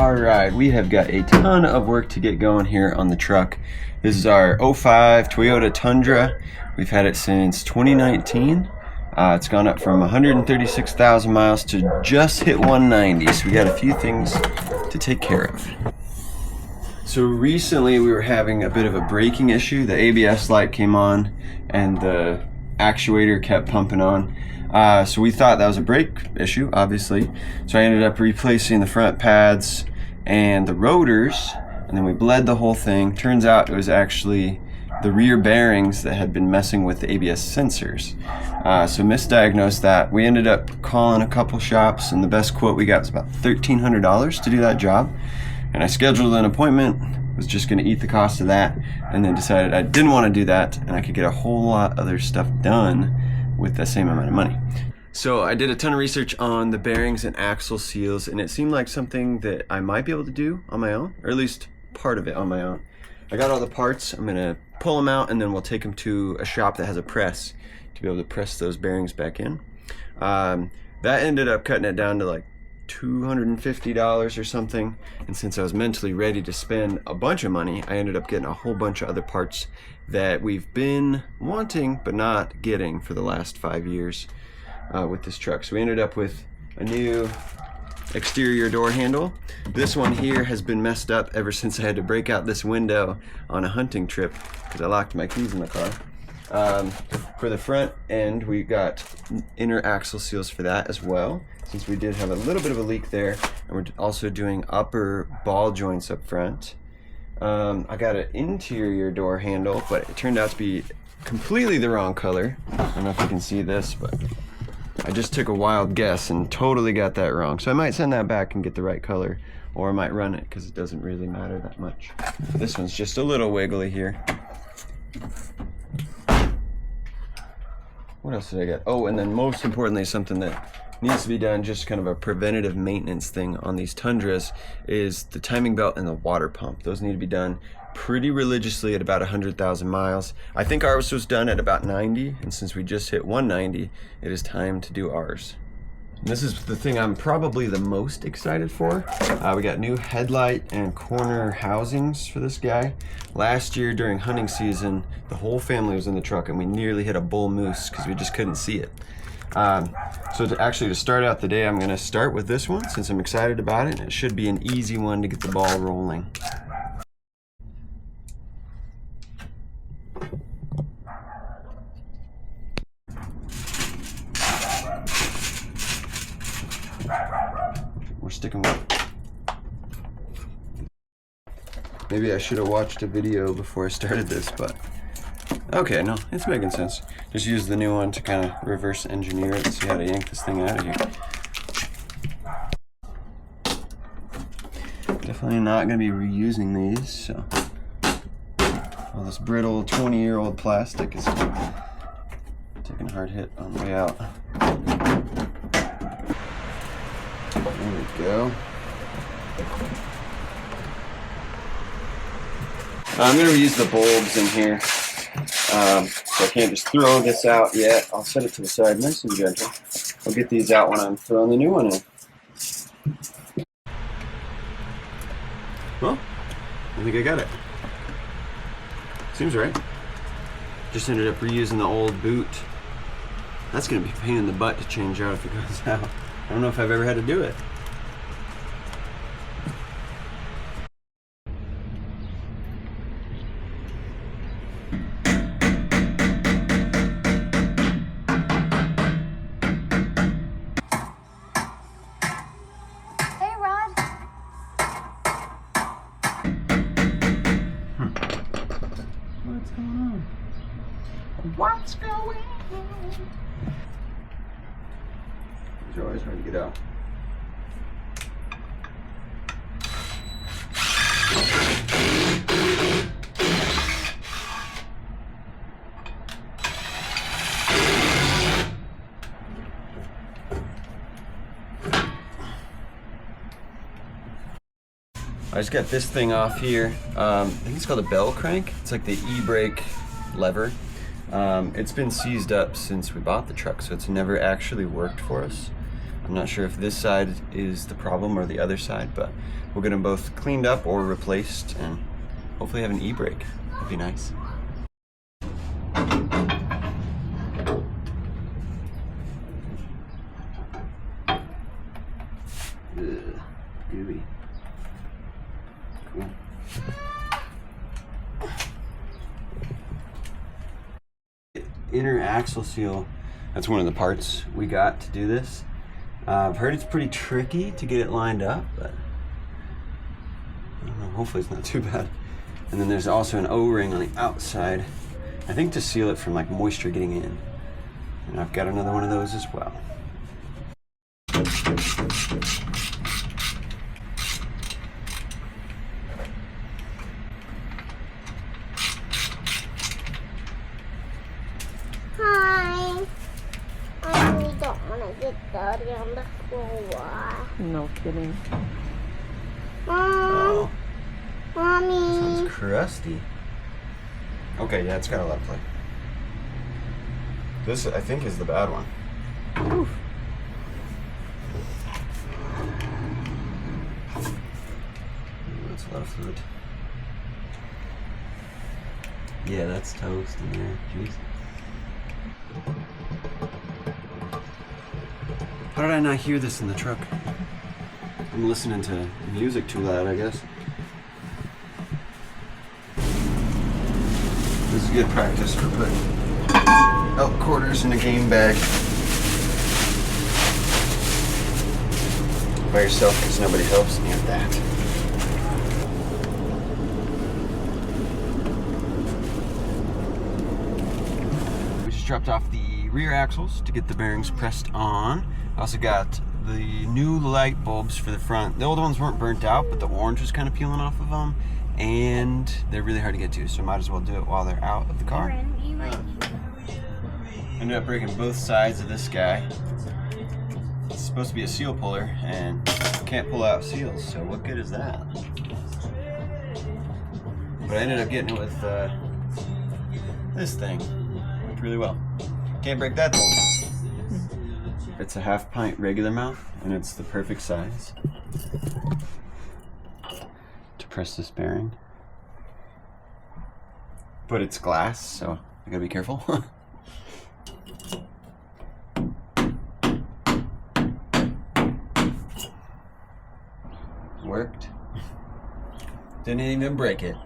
Alright, we have got a ton of work to get going here on the truck. This is our 05 Toyota Tundra. We've had it since 2019. It's gone up from 136,000 miles to just hit 190, so we got a few things to take care of. So recently we were having a bit of a braking issue. The ABS light came on and the actuator kept pumping on. So we thought that was a brake issue, obviously. So I ended up replacing the front pads and the rotors, and then we bled the whole thing. Turns out it was actually the rear bearings that had been messing with the ABS sensors. So misdiagnosed that. We ended up calling a couple shops, and the best quote we got was about $1,300 to do that job. And I scheduled an appointment, was just gonna eat the cost of that, and then decided I didn't wanna do that, and I could get a whole lot of other stuff done with the same amount of money. So I did a ton of research on the bearings and axle seals, and it seemed like something that I might be able to do on my own, or at least part of it on my own. I got all the parts. I'm gonna pull them out and then we'll take them to a shop that has a press to be able to press those bearings back in. That ended up cutting it down to like $250 or something, and since I was mentally ready to spend a bunch of money, I ended up getting a whole bunch of other parts that we've been wanting but not getting for the last 5 years with this truck. So we ended up with a new exterior door handle. This one here has been messed up ever since I had to break out this window on a hunting trip because I locked my keys in the car. For the front end, we got inner axle seals for that as well, since we did have a little bit of a leak there, and we're also doing upper ball joints up front. I got an interior door handle, but it turned out to be completely the wrong color. I don't know if you can see this, but I just took a wild guess and totally got that wrong. So I might send that back and get the right color, or I might run it because it doesn't really matter that much. This one's just a little wiggly here. What else did I get? Oh, and then most importantly, something that needs to be done, just kind of a preventative maintenance thing on these Tundras, is the timing belt and the water pump. Those need to be done pretty religiously at about 100,000 miles. I think ours was done at about 90, and since we just hit 190, it is time to do ours. And this is the thing I'm probably the most excited for. We got new headlight and corner housings for this guy. Last year during hunting season, the whole family was in the truck and we nearly hit a bull moose because we just couldn't see it. So to start out the day, I'm gonna start with this one since I'm excited about it, and it should be an easy one to get the ball rolling. We're sticking with it. Maybe I should have watched a video before I started this, but okay, no, it's making sense. Just use the new one to kind of reverse engineer it and see how to yank this thing out of here. Definitely not going to be reusing these, so all this brittle 20-year-old plastic is taking a hard hit on the way out. There we go. I'm going to reuse the bulbs in here. So I can't just throw this out yet. I'll set it to the side nice and gentle. I'll get these out when I'm throwing the new one in. Well, I think I got it. Seems right. Just ended up reusing the old boot. That's going to be a pain in the butt to change out if it goes out. I don't know if I've ever had to do it. Hey, Rod. What's going on? What's going on? These are always hard to get out. I just got this thing off here. I think it's called a bell crank. It's like the e-brake lever. It's been seized up since we bought the truck, so it's never actually worked for us. I'm not sure if this side is the problem or the other side, but we'll get them both cleaned up or replaced and hopefully have an e-brake. That'd be nice. Ugh, gooey. Cool. Inner axle seal, that's one of the parts we got to do this. I've heard it's pretty tricky to get it lined up, but I don't know, hopefully it's not too bad. And then there's also an O-ring on the outside, I think to seal it from like moisture getting in. And I've got another one of those as well. Hi. I really don't want to get dirty on the floor. No kidding. Oh, Mommy. sounds crusty. Okay, yeah, it's got a lot of play. This, I think, is the bad one. Oof. That's a lot of fluid. Yeah, that's toast in there. Jeez. How did I not hear this in the truck? I'm listening to music too loud, I guess. This is good practice for putting elk quarters in a game bag. By yourself, because nobody helps me with that. We just dropped off the rear axles to get the bearings pressed on. I also got the new light bulbs for the front. The old ones weren't burnt out, but the orange was kind of peeling off of them, and they're really hard to get to, so might as well do it while they're out of the car. Ended up breaking both sides of this guy. It's supposed to be a seal puller, and can't pull out seals, so what good is that? But I ended up getting it with this thing. Worked really well. Can't break that though. It's a 1/2 pint regular mouth, and it's the perfect size to press this bearing. But it's glass, so I gotta be careful. Worked. Didn't even break it.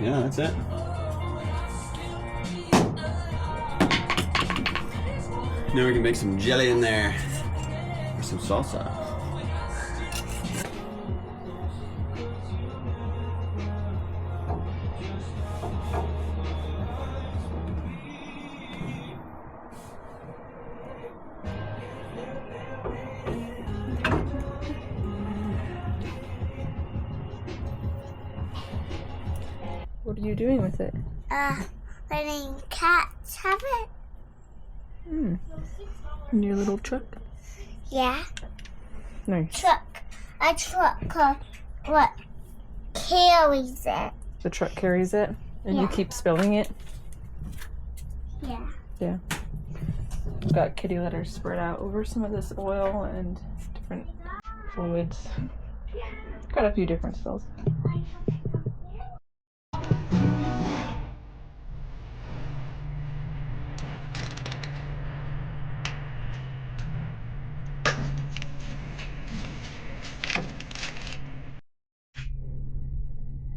Yeah, that's it. Now we can make some jelly in there. Or some salsa. What are you doing with it? Letting cats have it. In your little truck? Yeah. Nice. Truck. A truck what carries it. The truck carries it, and you Yeah. keep spilling it? Yeah. Yeah. We've got kitty litter spread out over some of this oil and different fluids. Got a few different spills.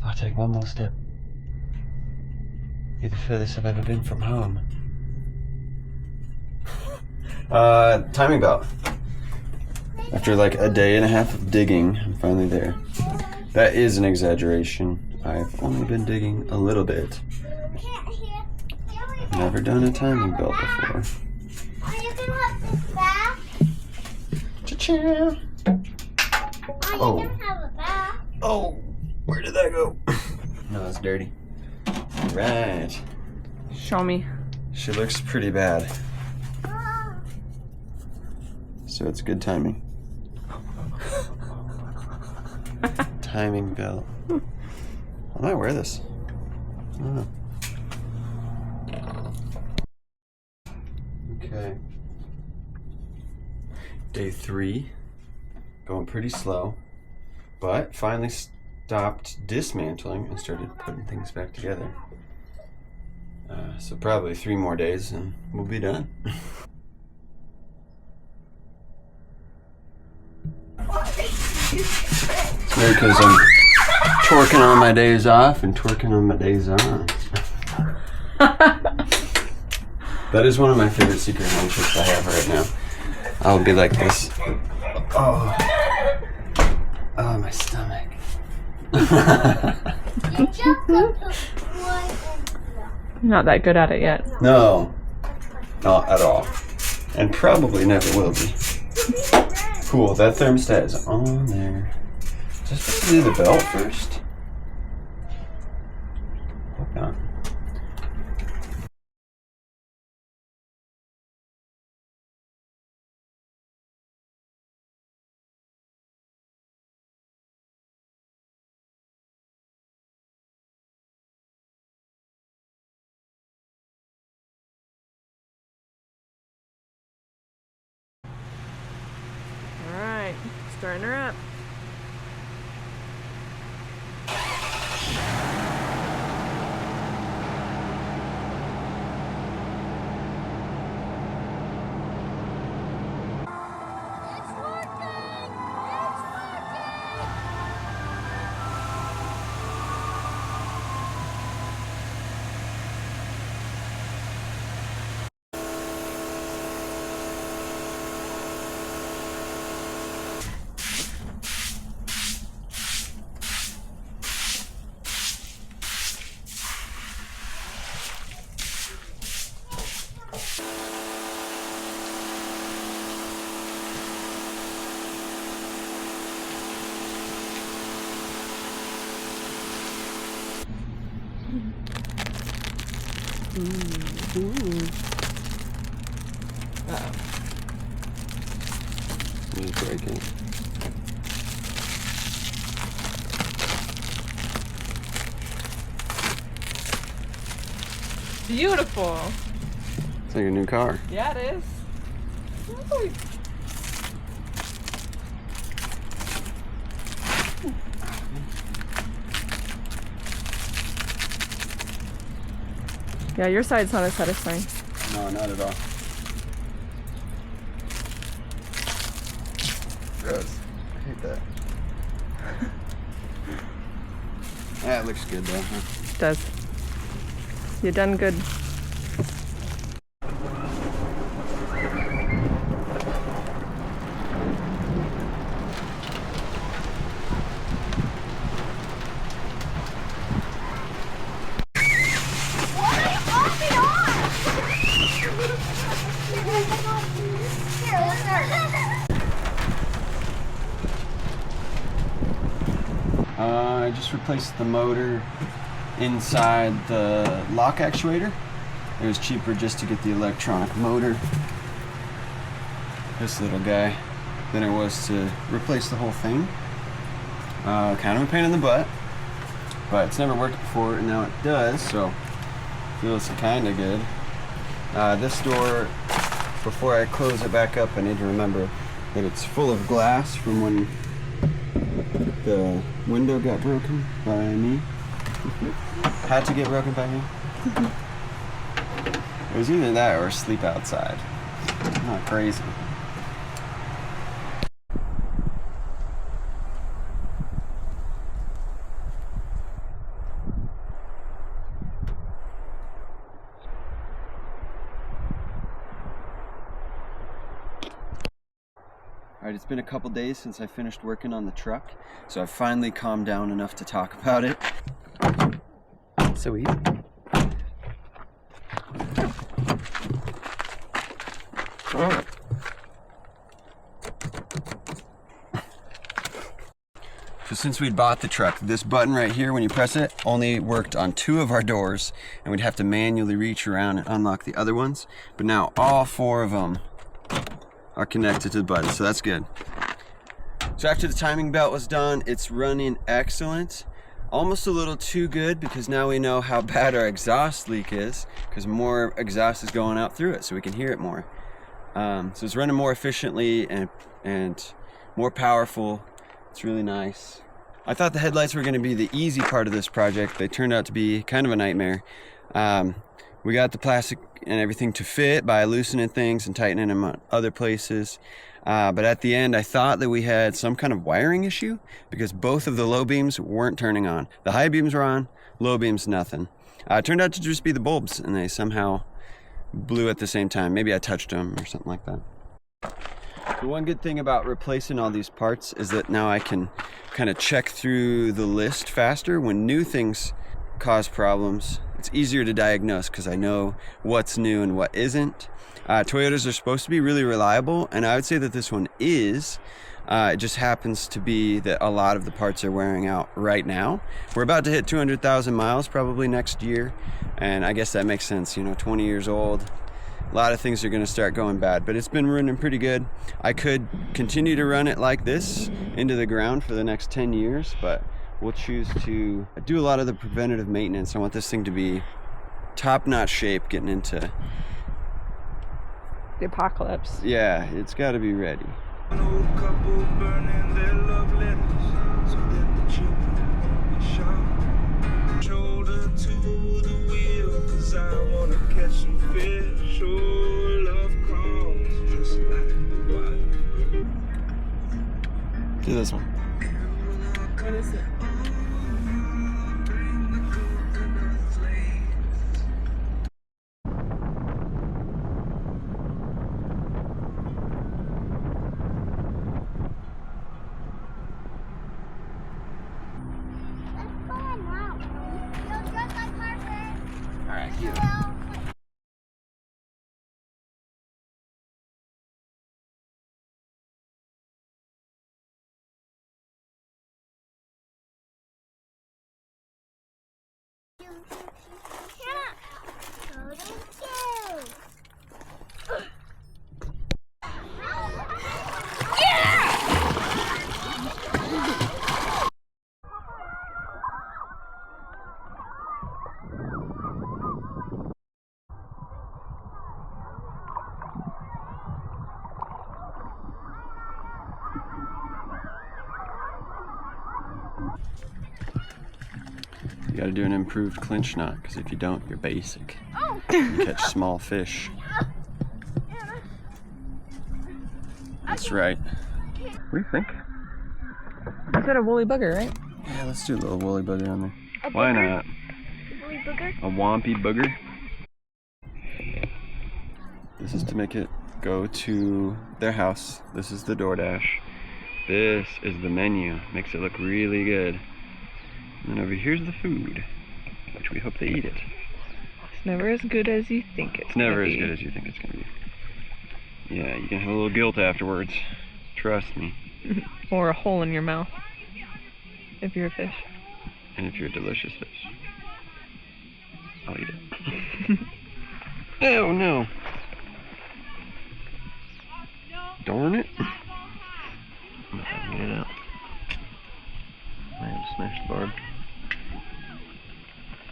I'll take one more step. You're the furthest I've ever been from home. Timing belt. After like a day and a half of digging, I'm finally there. That is an exaggeration. I've only been digging a little bit. Never done a timing belt before. Are you gonna have this back? Cha-cha! Are Oh. you gonna have a back? Oh, where did that go? No, it's dirty. Right. Show me. She looks pretty bad. Oh. So it's good timing. timing belt. I might wear this. I don't know. Okay. Day 3. Going pretty slow, but finally stopped dismantling and started putting things back together. So probably 3 more days and we'll be done. It's weird because I'm twerking on my days off and twerking on my days on. That is one of my favorite secret handshakes I have right now. I'll be like this. Oh, my stomach. Not that good at it yet. No, not at all. And probably never will be. Cool, that thermostat is on there. Just supposed to do the belt first? Hope not. Alright, starting her up. Uh-oh. Let me break it. Beautiful. It's like a new car. Yeah, it is. Ooh. Yeah, your side's not as satisfying. No, not at all. Gross. I hate that. Yeah, it looks good though, huh? It does. You done good. I just replaced the motor inside the lock actuator. It was cheaper just to get the electronic motor, this little guy, than it was to replace the whole thing. Kind of a pain in the butt, but it's never worked before and now it does, so feels kind of good. This door, before I close it back up, I need to remember that it's full of glass from when the window got broken by me. Had to get broken by me. It was either that or sleep outside. I'm not crazy. Alright, it's been a couple days since I finished working on the truck, so I've finally calmed down enough to talk about it. So easy. So since we'd bought the truck, this button right here, when you press it, only worked on 2 of our doors, and we'd have to manually reach around and unlock the other ones. But now all 4 of them are connected to the button, so that's good. So after the timing belt was done, it's running excellent. Almost a little too good, because now we know how bad our exhaust leak is, because more exhaust is going out through it, so we can hear it more. So it's running more efficiently and more powerful. It's really nice. I thought the headlights were going to be the easy part of this project. They turned out to be kind of a nightmare. We got the plastic and everything to fit by loosening things and tightening them on other places. But at the end, I thought that we had some kind of wiring issue, because both of the low beams weren't turning on. The high beams were on, low beams nothing. It turned out to just be the bulbs, and they somehow blew at the same time. Maybe I touched them or something like that. The one good thing about replacing all these parts is that now I can kind of check through the list faster. When new things cause problems, it's easier to diagnose because I know what's new and what isn't. Toyotas are supposed to be really reliable, and I would say that this one is. It just happens to be that a lot of the parts are wearing out right now. We're about to hit 200,000 miles probably next year, and I guess that makes sense. 20 years old, a lot of things are going to start going bad, but it's been running pretty good. I could continue to run it like this into the ground for the next 10 years, but we'll choose to do a lot of the preventative maintenance. I want this thing to be top-notch shape getting into the apocalypse. Yeah, it's got to be ready. An old couple burning their love letters so that the children will shout. Shoulder to the wheel, 'cause I wanna catch some fish. Oh, love comes just like the wild. Do this one. What is it? You gotta do an improved clinch knot, because if you don't, you're basic. You catch small fish. That's right. What do you think? You said a woolly booger, right? Yeah, let's do a little woolly booger on there. Why not? Woolly booger? A wompy booger. This is to make it go to their house. This is the DoorDash. This is the menu. Makes it look really good. And over here's the food, which we hope they eat it. It's never as good as you think It's never as good as you think it's gonna be. Yeah, you can have a little guilt afterwards. Trust me. Or a hole in your mouth, if you're a fish. And if you're a delicious fish, I'll eat it. Oh no! Darn it! I'm not having it out. I had to smash the barb.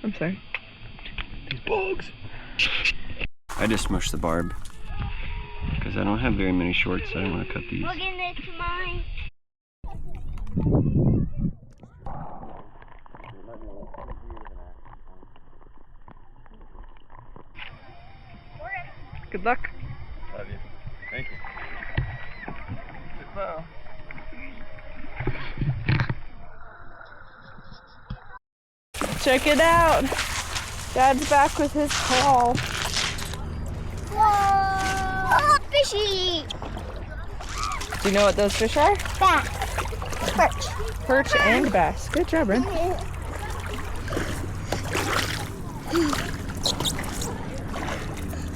I'm sorry. These bugs! I just smushed the barb because I don't have very many shorts, so I don't want to cut these. Look in this mine. Good luck. Love you. Thank you. Good bow. Check it out. Dad's back with his haul. Whoa! Oh, fishy! Do you know what those fish are? Bass. Perch. Perch and bass. Good job, Ren.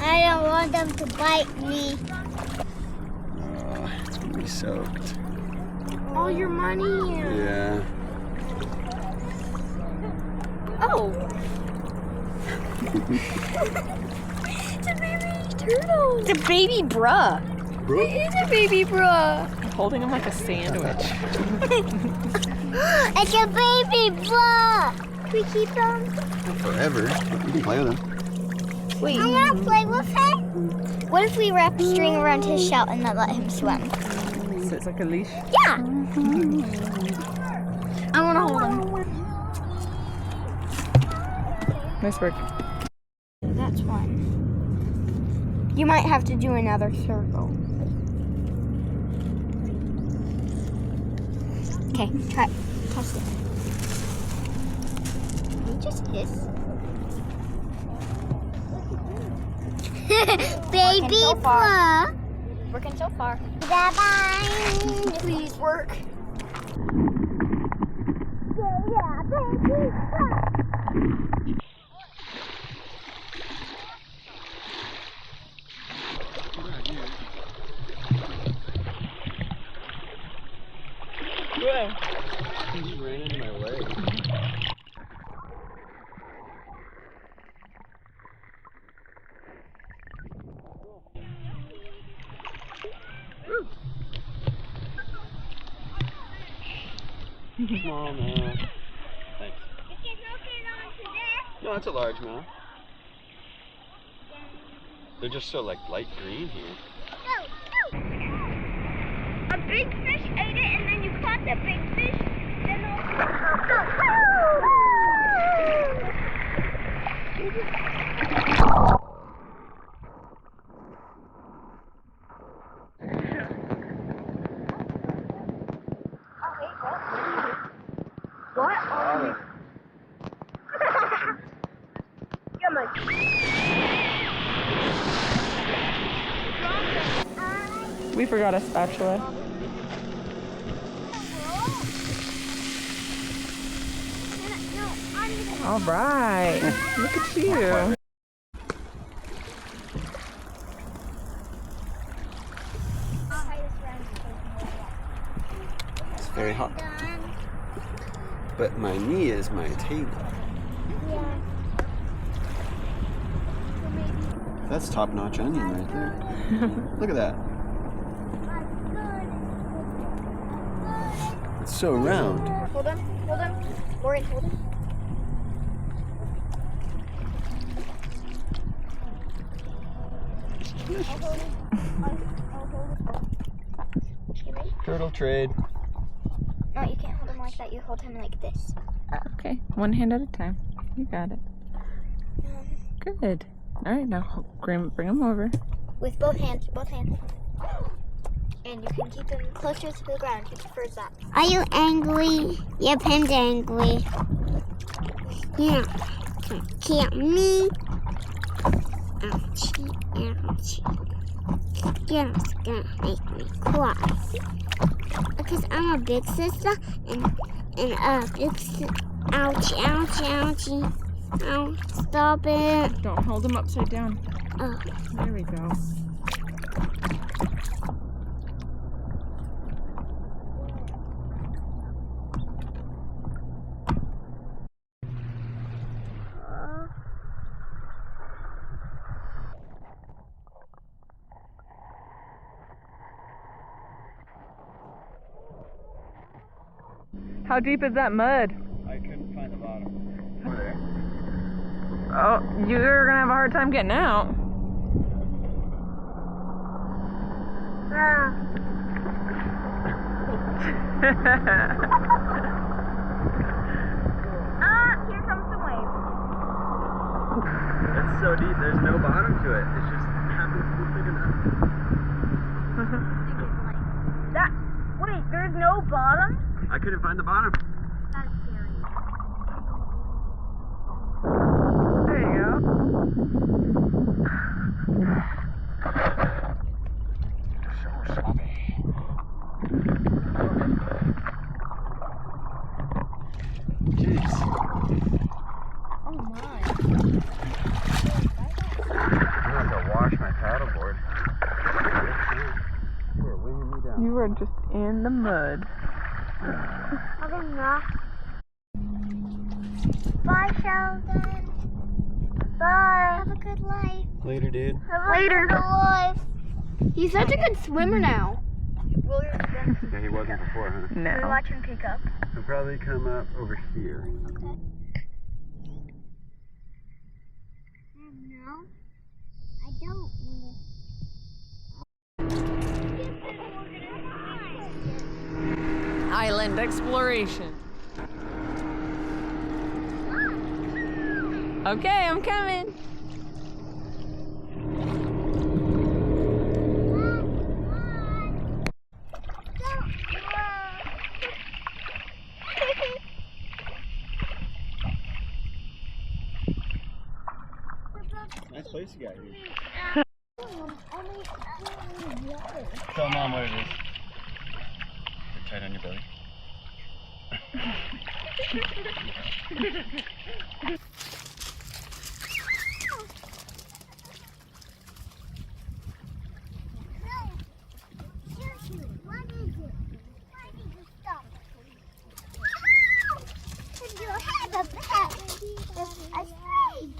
I don't want them to bite me. Oh, it's gonna be soaked. All your money. Yeah. Oh. It's a baby turtle. It's a baby bruh. It is a baby bruh. holding him like a sandwich. It's a baby bug. Can we keep them? Forever. You can play with them. Wait. I want to play with him. What if we wrap string around his shell and then let him swim? So it's like a leash? Yeah. I want to hold him. Nice work. That's one. You might have to do another circle. Okay, try. Toss it. Can you just hiss? Baby bug. Working so far. Bye-bye. Please work. Yeah, baby bug. He ran into my leg. Small man. Thanks. No, it's a large man. They're just so like light green here. A big fish ate it, and then you caught the big fish, and what? Come on. We forgot a spatula. All right. Look at you. It's very hot. But my knee is my table. Yeah. That's top-notch onion right there. Look at that. It's so round. Hold on, hold on. Lauren, hold on. Turtle trade. No, you can't hold him like that. You hold him like this. Okay, one hand at a time. You got it. Good. All right, now bring him over. With both hands, both hands. And you can keep him closer to the ground. He prefers that. Are you angry? Your pen's angry. Yeah. Can't me. Ouchie, ouchie. You're just gonna make me cry. Because I'm a big sister and a big sister. Ouchie, ouchie, ouchie. Oh, stop it. Don't hold him upside down. Oh. There we go. How deep is that mud? I couldn't find the bottom. Oh, you're gonna have a hard time getting out. Here comes the wave. It's so deep, there's no bottom to it. It just happens to be big enough. Wait, there's no bottom? I couldn't find the bottom. That's scary. There you go. So sloppy. Jeez. Oh my. I have to wash my paddleboard. You were winging me down. You were just in the mud. I don't know. Bye, Sheldon. Bye. Have a good life. Later, dude. Later. Good life. He's such a good swimmer now. Well, Yeah, he wasn't before, huh? No. Can we watch him pick up? He'll probably come up over here. No, I don't want Island exploration. Okay, I'm coming. Nice place you got here. Tell Mom what it is. You're tight on your belly. What is it? Why did you stop? You have a pet. A snake.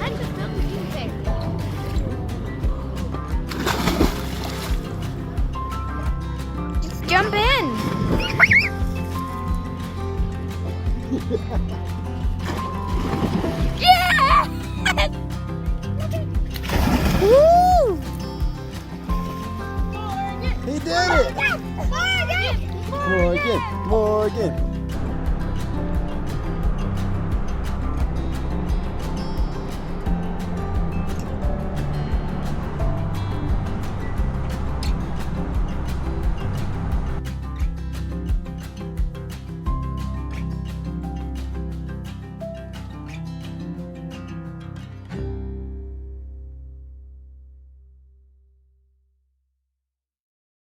I'm just filming you there. Just jump in. Yeah! Woo! He did it! Morgan! Morgan! Morgan!